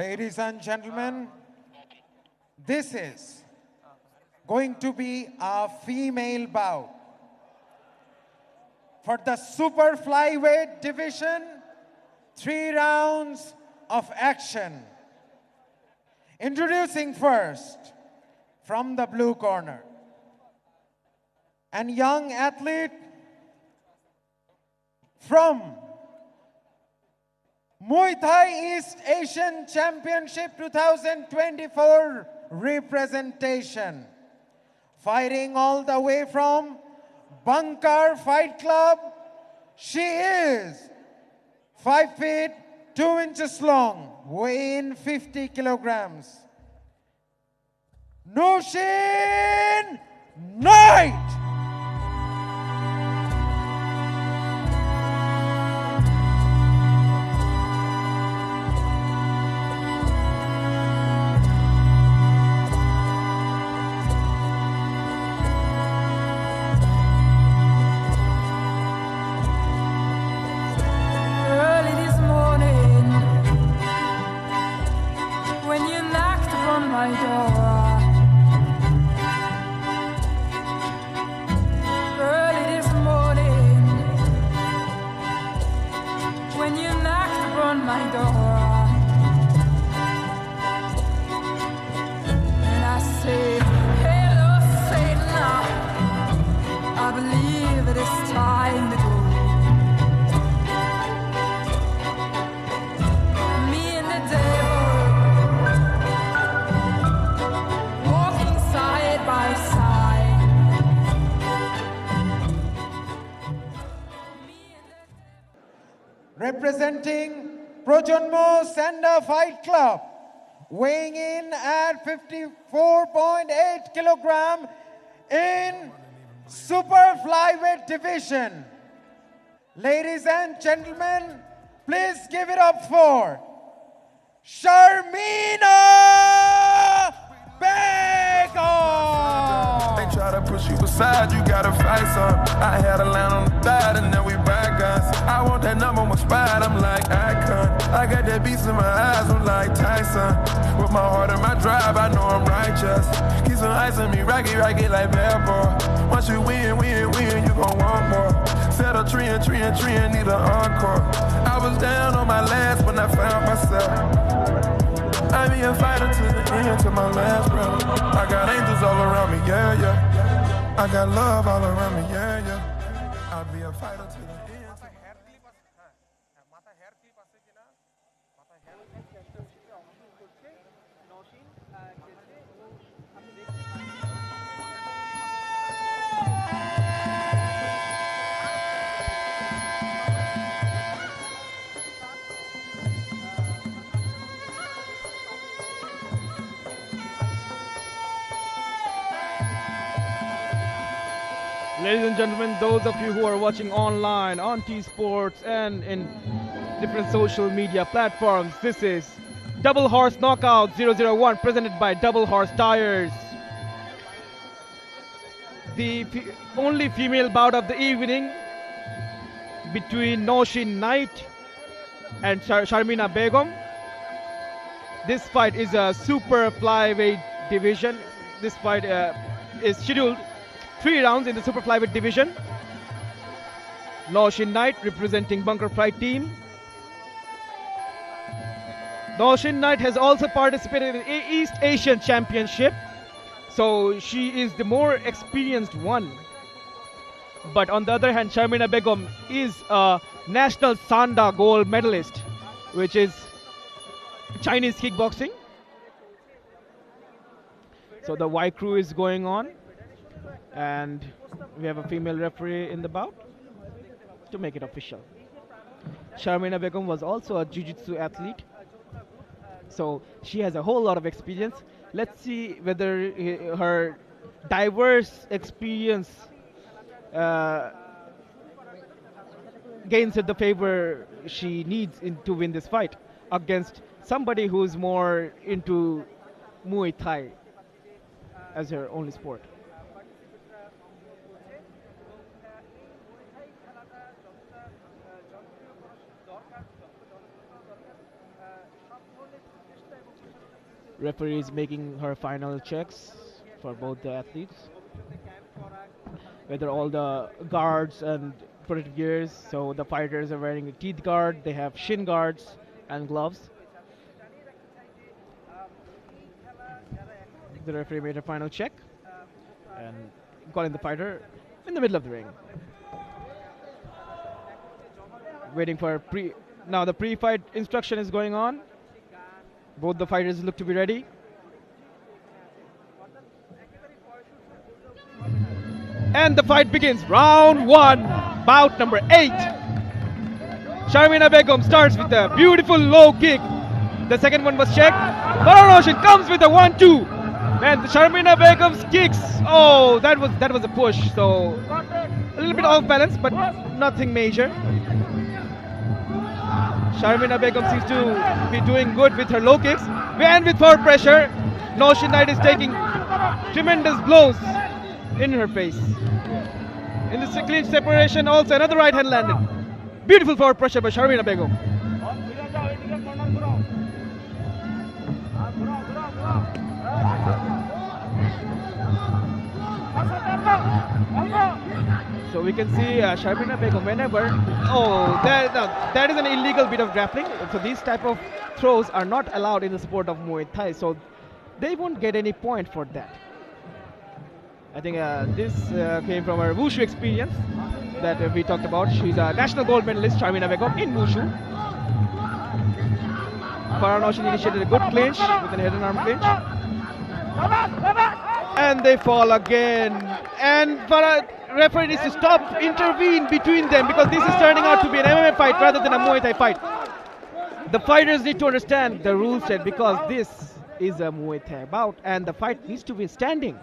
Ladies and gentlemen, this is going to be a female bout. For the super flyweight division, 3 rounds of action. Introducing first, from the blue corner, and young athlete from Muay Thai East Asian Championship 2024 representation. Fighting all the way from Bunker Fight Club, she is 5 feet 2 inches long, weighing 50 kilograms. Noshin Knight! Representing Projonmo Sanda Fight Club, weighing in at 54.8 kilogram in super flyweight division. Ladies and gentlemen, please give it up for Sharmina Begum! They try to push you aside, you gotta fight some. I had a line on the thigh and now we buy guns. I want that number 1 spot, I'm like icon. I got that beast in my eyes, I'm like Tyson. With my heart and my drive, I know I'm righteous. Keep some ice on me, rocky like bad boy. Once you win, you gon' want more. Set a tree and need an encore. I was down on my last when I found myself. I be a fighter to the end, to my last breath. I got angels all around me, yeah. I got love all around me, yeah. I'll be a fighter to the end. Ladies and gentlemen, those of you who are watching online, on T-Sports and in different social media platforms, this is Double Horse Knockout 001 presented by Double Horse Tyres. The only female bout of the evening between Noshin Knight and Sharmina Begum. This fight is a super flyweight division. This fight is scheduled 3 rounds in the super flyweight division. Noshin Knight representing Bunker Fight team. Noshin Knight has also participated in the East Asian Championship, so she is the more experienced one. But on the other hand, Sharmina Begum is a national Sanda gold medalist, which is Chinese kickboxing. So the Y crew is going on, and we have a female referee in the bout to make it official. Sharmina Begum was also a jiu-jitsu athlete, so she has a whole lot of experience. Let's see whether her diverse experience gains her the favor she needs to win this fight against somebody who's more into Muay Thai as her only sport. Referee is making her final checks for both the athletes. Whether all the guards and protective gears, so the fighters are wearing a teeth guard, they have shin guards and gloves. The referee made a final check and calling the fighter in the middle of the ring. Waiting for now the pre-fight instruction is going on. Both the fighters look to be ready. And the fight begins. Round 1, bout number 8. Sharmina Begum starts with a beautiful low kick. The second one was checked. Farah Noshin comes with a 1-2. And Sharmina Begum's kicks. Oh, that was a push. So a little bit off balance, but nothing major. Sharmina Begum seems to be doing good with her low kicks. And with forward pressure, Noshin Knight is taking tremendous blows in her face. In the clinch separation, also another right hand landed. Beautiful forward pressure by Sharmina Begum. So we can see Sharmina Begum whenever. Oh, that is an illegal bit of grappling. So these type of throws are not allowed in the sport of Muay Thai. So they won't get any point for that. I think this came from her wushu experience that we talked about. She's a national gold medalist, Sharmina Begum, in wushu. FarahNoshin initiated a good clinch with an head and arm clinch. And they fall again. And referee needs to stop, intervene between them because this is turning out to be an MMA fight rather than a Muay Thai fight. The fighters need to understand the rule set because this is a Muay Thai bout and the fight needs to be standing.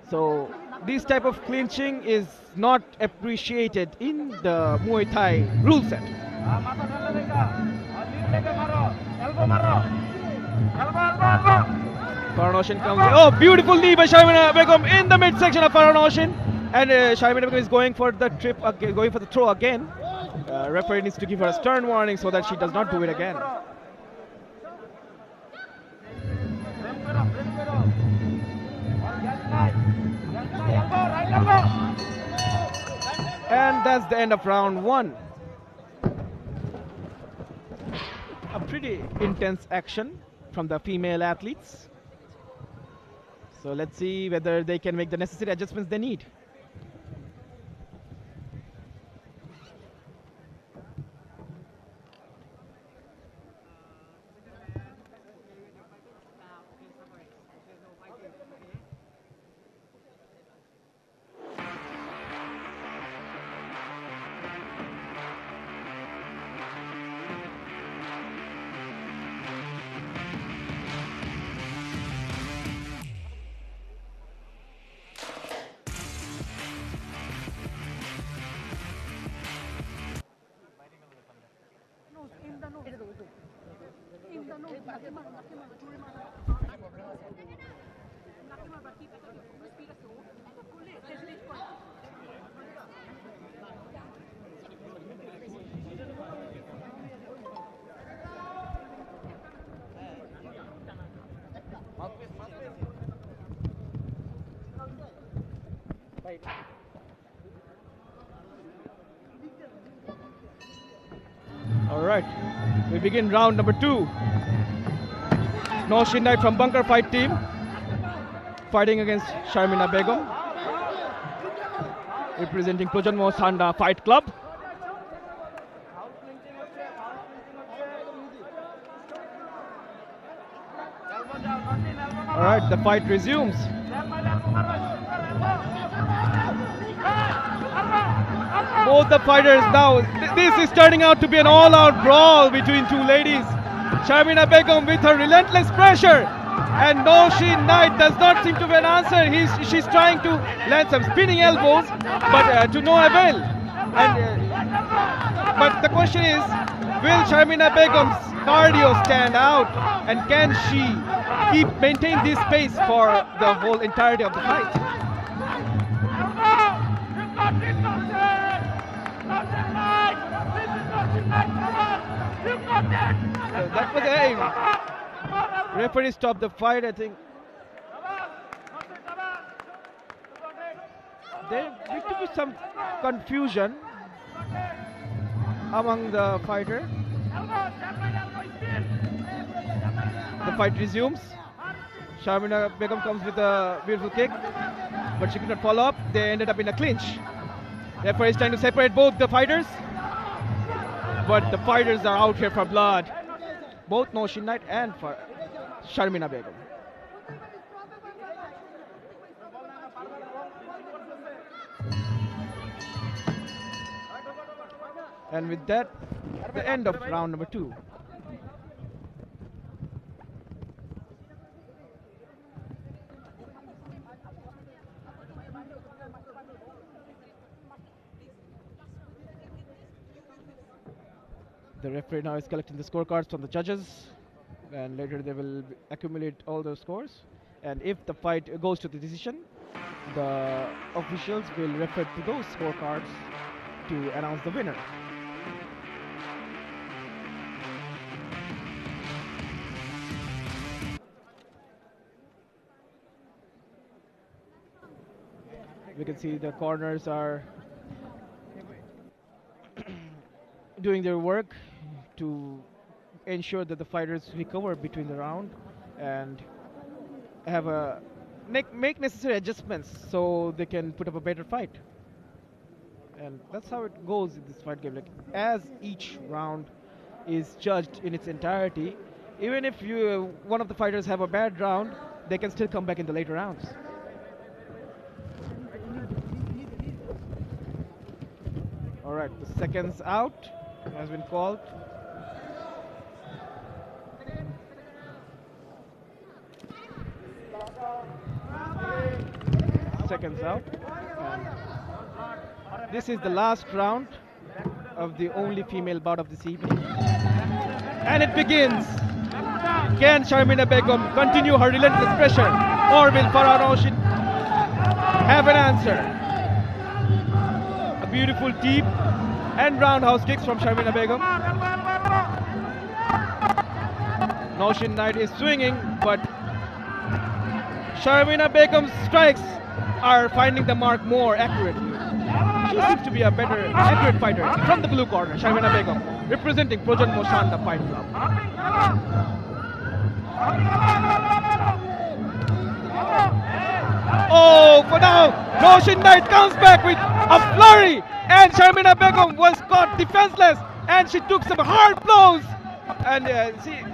So this type of clinching is not appreciated in the Muay Thai rule set. FarahNoshin comes in. Oh, beautiful knee by Sharmina Begum in the midsection of FarahNoshin. And Sharmina Begum is going for the going for the throw again. Referee needs to give her a stern warning so that she does not do it again. And that's the end of round 1. A pretty intense action from the female athletes. So let's see whether they can make the necessary adjustments they need. Alright, we begin round number 2. Noshin Knight from Bunker Fight team fighting against Sharmina Begum, representing Projanmo Sanda Fight Club. Alright, the fight resumes. Both the fighters now, this is turning out to be an all-out brawl between two ladies. Sharmina Begum with her relentless pressure, and Noshin Knight does not seem to have an answer. She's trying to land some spinning elbows, but to no avail. But the question is, will Sharmina Begum's cardio stand out, and can she maintain this pace for the whole entirety of the fight? That was the aim. Referee stopped the fight, I think. There seems to be some confusion among the fighter. The fight resumes. Sharmina Begum comes with a beautiful kick, but she could not follow up. They ended up in a clinch. Referee is trying to separate both the fighters, but the fighters are out here for blood. Both Noshin Knight and for Sharmina Begum. And with that, the end of round number 2. The referee now is collecting the scorecards from the judges, and later they will accumulate all the scores. And if the fight goes to the decision, the officials will refer to those scorecards to announce the winner. We can see the corners are doing their work to ensure that the fighters recover between the round and have a make necessary adjustments so they can put up a better fight. And that's how it goes in this fight game. Like, as each round is judged in its entirety, even if one of the fighters have a bad round, they can still come back in the later rounds. All right, the seconds out has been called. Seconds out. And this is the last round of the only female bout of this evening. And it begins. Can Sharmina Begum continue her relentless pressure, or will Farah Noshin have an answer? A beautiful deep and roundhouse kicks from Sharmina Begum. Noshin Knight is swinging, but Sharmina Begum's strikes are finding the mark more accurately. She seems to be a better accurate fighter. From the blue corner, Sharmina Begum, representing Projan Moshanda Fight Club. Oh, for now, Noshin Knight comes back with a flurry, and Sharmina Begum was caught defenseless, and she took some hard blows. And see,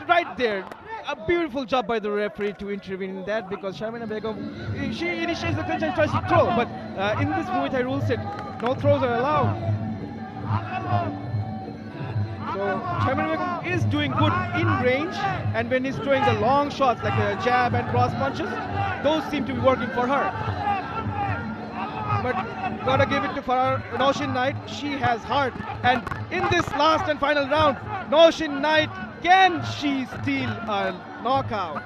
right there, a beautiful job by the referee to intervene in that, because Sharmina Begum, she initiates the clinch and tries to throw, but in this Muay Thai rule set, no throws are allowed. So Sharmina Begum is doing good in range, and when he's throwing the long shots like the jab and cross punches, those seem to be working for her. But gotta give it to FarahNoshin Knight. She has heart, and in this last and final round, Noshin Knight, can she steal a knockout?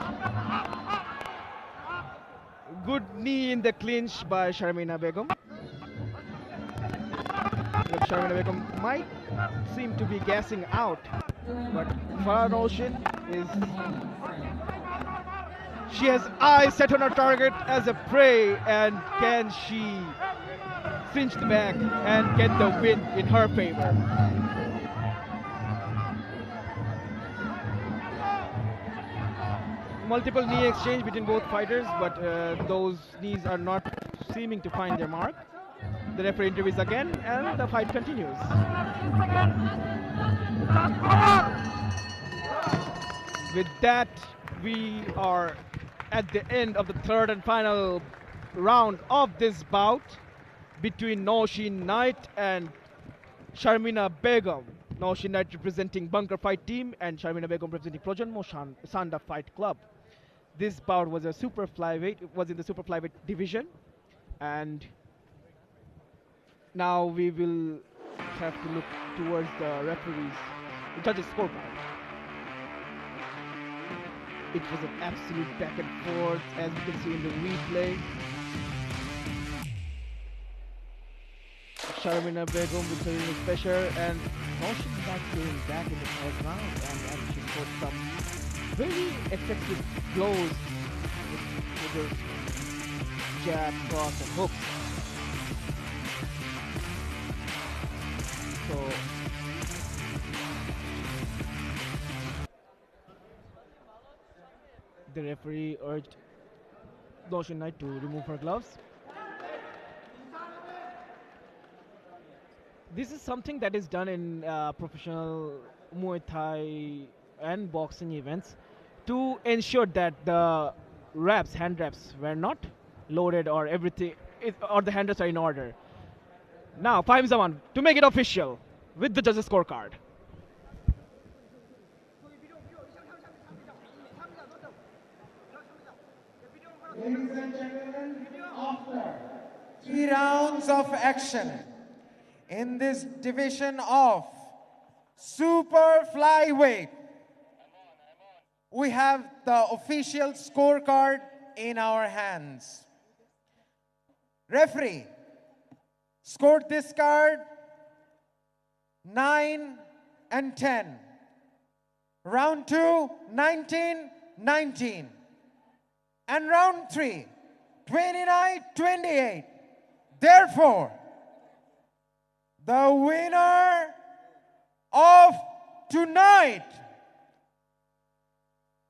Good knee in the clinch by Sharmina Begum. But Sharmina Begum might seem to be gassing out, but FarahNoshin is... She has eyes set on her target as a prey, and can she cinch the bag and get the win in her favor? Multiple knee exchange between both fighters, but those knees are not seeming to find their mark. The referee intervenes again, and the fight continues. With that, we are at the end of the third and final round of this bout between Noshin Knight and Sharmina Begum. Noshin Knight representing Bunker Fight Team and Sharmina Begum representing Projan Moshanda Fight Club. This bout was a super flyweight. It was in the super flyweight division, and now we will have to look towards the referees, the judges' scorecard. It was an absolute back and forth, as you can see in the replay. Sharmina Begum with her pressure, and Noshin Knight came back in the third round and actually scored some very effective blows with your jab, cross, and hooks. So the referee urged Noshin Knight to remove her gloves. This is something that is done in professional Muay Thai and boxing events to ensure that the hand wraps, were not loaded or everything, or the hand wraps are in order. Now, 5-1 to make it official with the judges' scorecard. Ladies and gentlemen, after 3 rounds of action in this division of super flyweight, we have the official scorecard in our hands. Referee scored this card 9 and 10. Round 2, 19-19. And round 3, 29-28. Therefore, the winner of tonight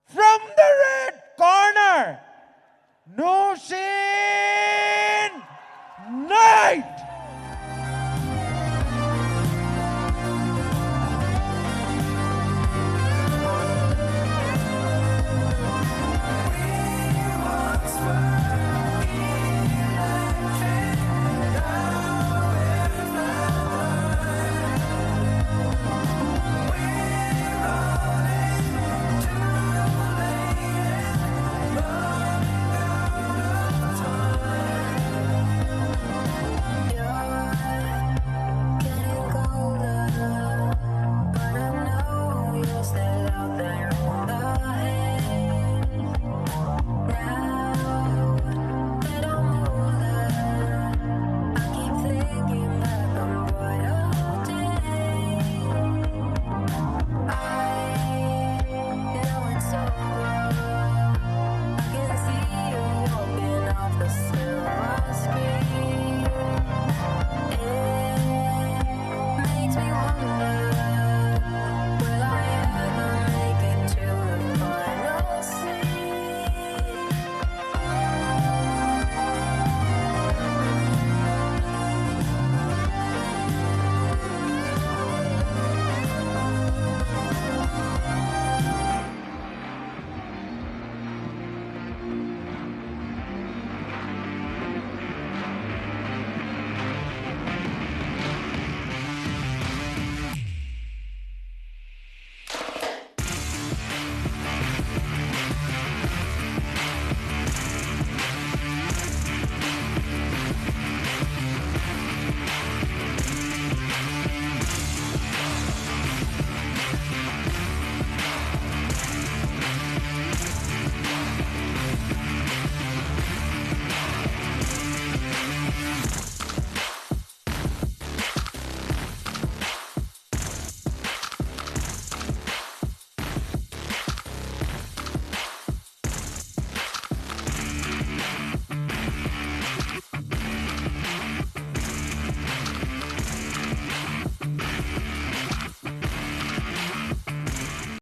from the red corner, Noshin Knight.